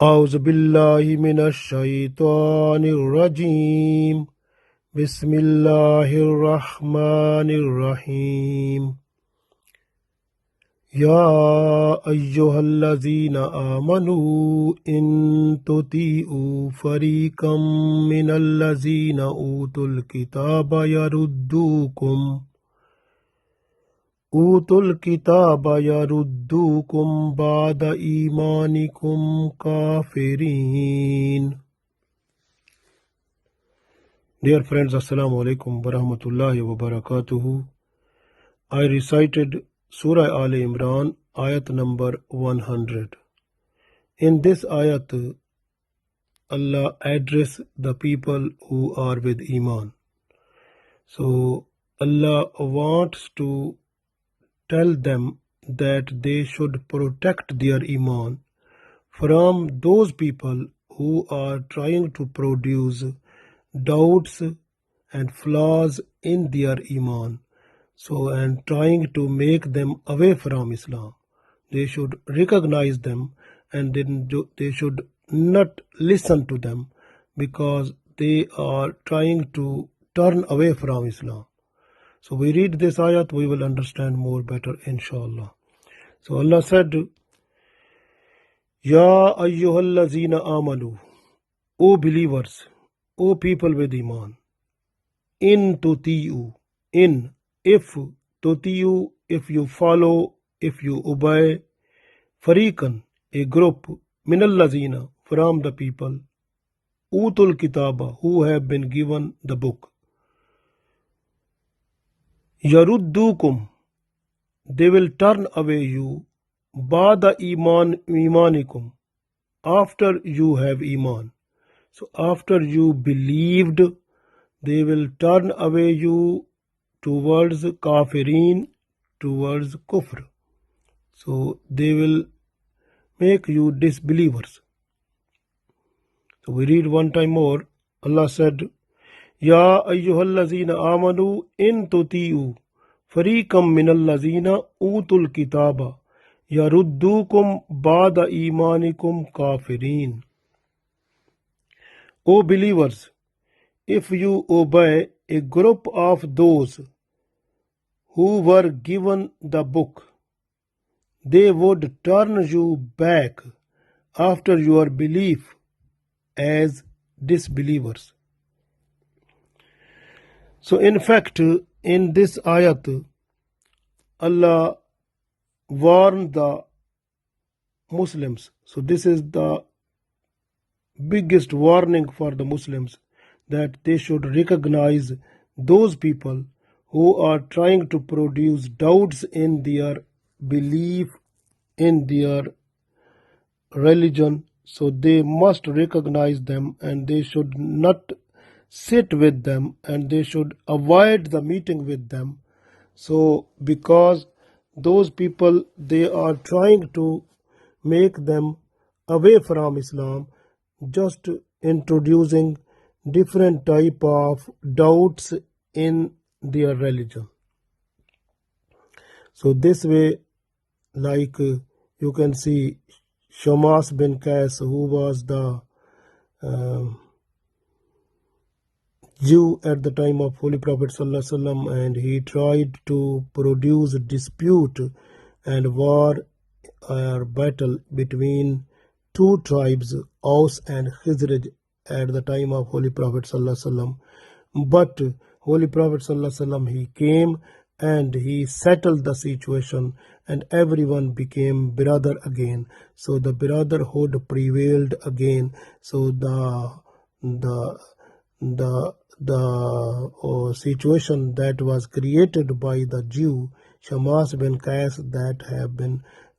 أعوذ بالله من الشيطان الرجيم بسم الله الرحمن الرحيم يا أيها الذين آمنوا إن تطيعوا فريقا من الذين أوتوا الكتاب يردوكم بعد إيمانكم كافرين. Dear friends, Assalamu alaikum wa rahmatullahi wa barakatuhu. I recited Surah Al-Imran, Ayat number 100. In this ayat, Allah address the people who are with Iman. So Allah wants to tell them that they should protect their Iman from those people who are trying to produce doubts and flaws in their Iman. So, and trying to make them away from Islam. They should recognize them and then they should not listen to them because they are trying to turn away from Islam. So we read this ayat, we will understand more better, inshallah. So Allah said, Ya ayyuhallazina amanu, O believers, O people with Iman, in tuti'u, in, if, tuti'u, if you follow, if you obey, fariqan, a group, minallazina, from the people, utul kitaba, who have been given the book, yaruddukum, they will turn away you, ba'da imanikum, after you have Iman. So after you believed, they will turn away you towards kafirin, towards kufr. So they will make you disbelievers. So we read one time more. Allah said, Ya ayyuhallazina amanu in tuti'u fariqam minallazina utul kitaba yaruddukum ba'da imanikum kafirin. O believers, if you obey a group of those who were given the book, they would turn you back after your belief as disbelievers. So in fact, in this ayat, Allah warned the Muslims. So this is the biggest warning for the Muslims, that they should recognize those people who are trying to produce doubts in their belief, in their religion. So they must recognize them and they should not sit with them and they should avoid the meeting with them. So because those people, they are trying to make them away from Islam, just introducing different type of doubts in their religion. So this way, like you can see Shamas bin Qais, who was the Jew at the time of Holy Prophet ﷺ, and he tried to produce dispute and war or battle between two tribes, Aus and Khizraj, at the time of Holy Prophet ﷺ. But Holy Prophet ﷺ, he came and he settled the situation and everyone became brother again. So the brotherhood prevailed again. So the situation that was created by the Jew Shamas bin Qais,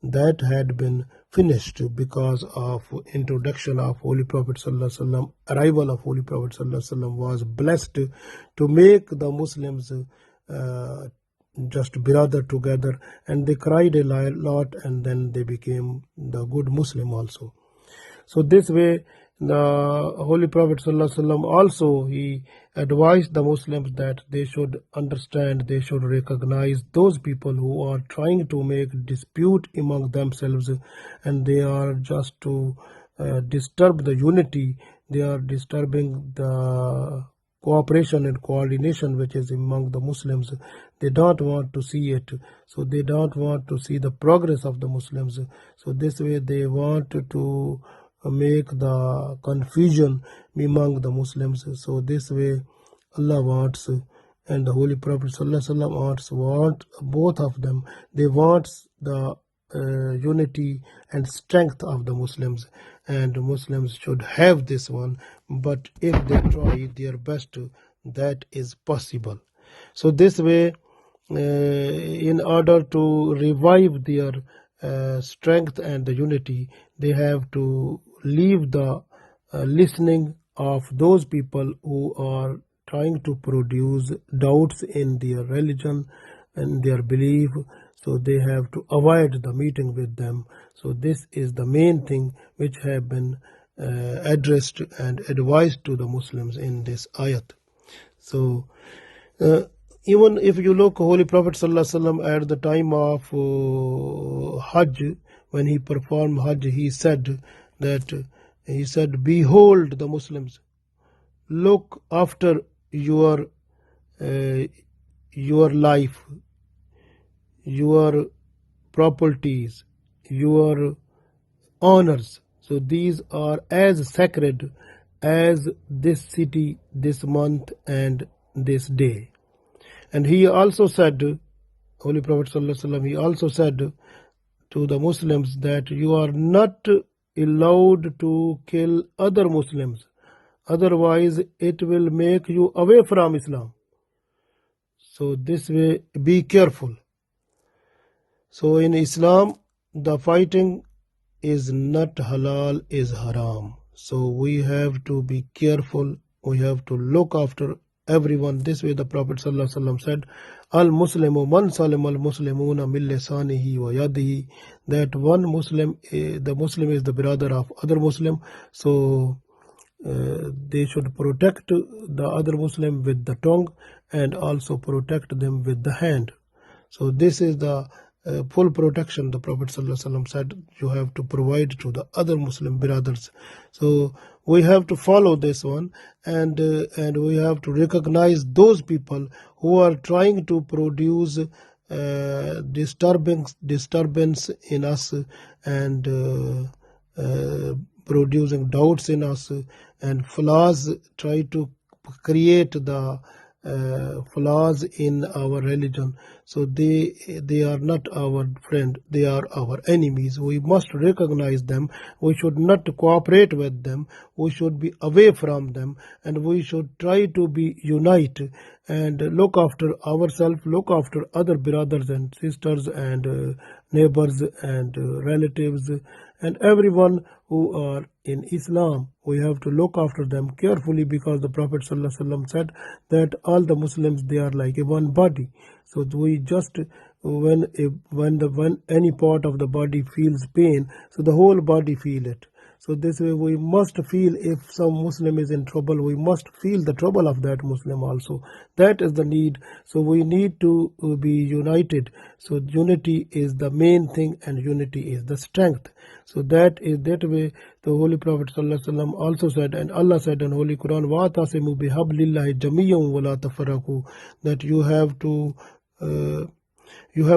that had been finished because of introduction of Holy Prophet ﷺ. Arrival of Holy Prophet ﷺ was blessed to make the Muslims just brother together, and they cried a lot and then they became the good Muslim also. So this way, the Holy Prophet ﷺ also, he advised the Muslims that they should understand, they should recognize those people who are trying to make dispute among themselves, and they are just to disturb the unity, they are disturbing the cooperation and coordination which is among the Muslims. They don't want to see it, so they don't want to see the progress of the Muslims. So this way they want to make the confusion among the Muslims. So this way Allah wants, and the Holy Prophet ﷺ want both of them. They want the unity and strength of the Muslims, and Muslims should have this one. But if they try their best, that is possible. So this way, in order to revive their strength and the unity, they have to leave the listening of those people who are trying to produce doubts in their religion and their belief. So they have to avoid the meeting with them. So this is the main thing which have been addressed and advised to the Muslims in this ayat. So even if you look, Holy Prophet ﷺ at the time of Hajj, when he performed Hajj, he said, behold the Muslims, look after your life, your properties, your honors. So these are as sacred as this city, this month, and this day. And he also said, Holy Prophet ﷺ, he also said to the Muslims that you are not allowed to kill other Muslims, otherwise it will make you away from Islam. So this way, be careful. So in Islam, the fighting is not halal, is haram. So we have to be careful. We have to look after everyone. This way the Prophet ﷺ said, Al-Muslimu man salim al-Muslimuna min lisanihi wa yadihi, that one Muslim, the Muslim is the brother of other Muslim. So they should protect the other Muslim with the tongue and also protect them with the hand. So this is the full protection the Prophet ﷺ said you have to provide to the other Muslim brothers. So we have to follow this one, and we have to recognize those people who are trying to produce disturbance in us, and producing doubts in us, and flaws, try to create the flaws in our religion. So they are not our friend, they are our enemies. We must recognize them. We should not cooperate with them. We should be away from them, and we should try to be united and look after ourselves, look after other brothers and sisters and neighbors and relatives and everyone who are in Islam. We have to look after them carefully, because the Prophet ﷺ said that all the Muslims, they are like a one body. So we just, when any part of the body feels pain, so the whole body feel it. So this way we must feel, if some Muslim is in trouble, we must feel the trouble of that Muslim also. That is the need. So we need to be united. So unity is the main thing, and unity is the strength. So that way the Holy Prophet ﷺ also said, and Allah said in Holy Qur'an, وَاتَصِمُوا بِحَبْلِ اللَّهِ جَمِيعًا وَلَا تَفَرَّقُوا, that you have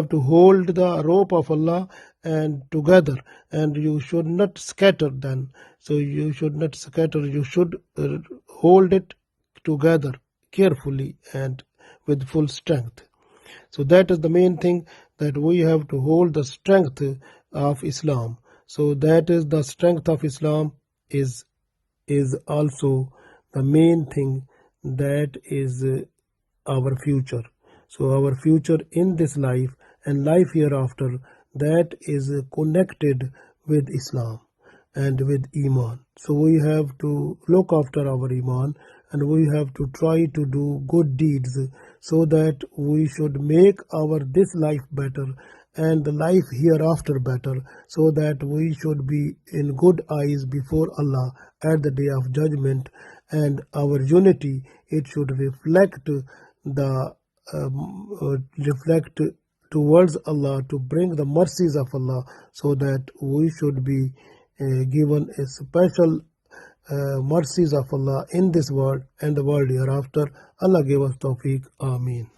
to hold the rope of Allah and together, and you should not scatter then. So you should not scatter, you should hold it together carefully and with full strength. So that is the main thing, that we have to hold the strength of Islam. So that is the strength of Islam is also the main thing, that is our future. So our future in this life and life hereafter, that is connected with Islam and with Iman. So we have to look after our Iman, and we have to try to do good deeds, so that we should make our this life better and the life hereafter better, so that we should be in good eyes before Allah at the day of judgment. And our unity, it should reflect towards Allah, to bring the mercies of Allah, so that we should be given a special mercies of Allah in this world and the world hereafter. Allah give us tawfiq. Ameen.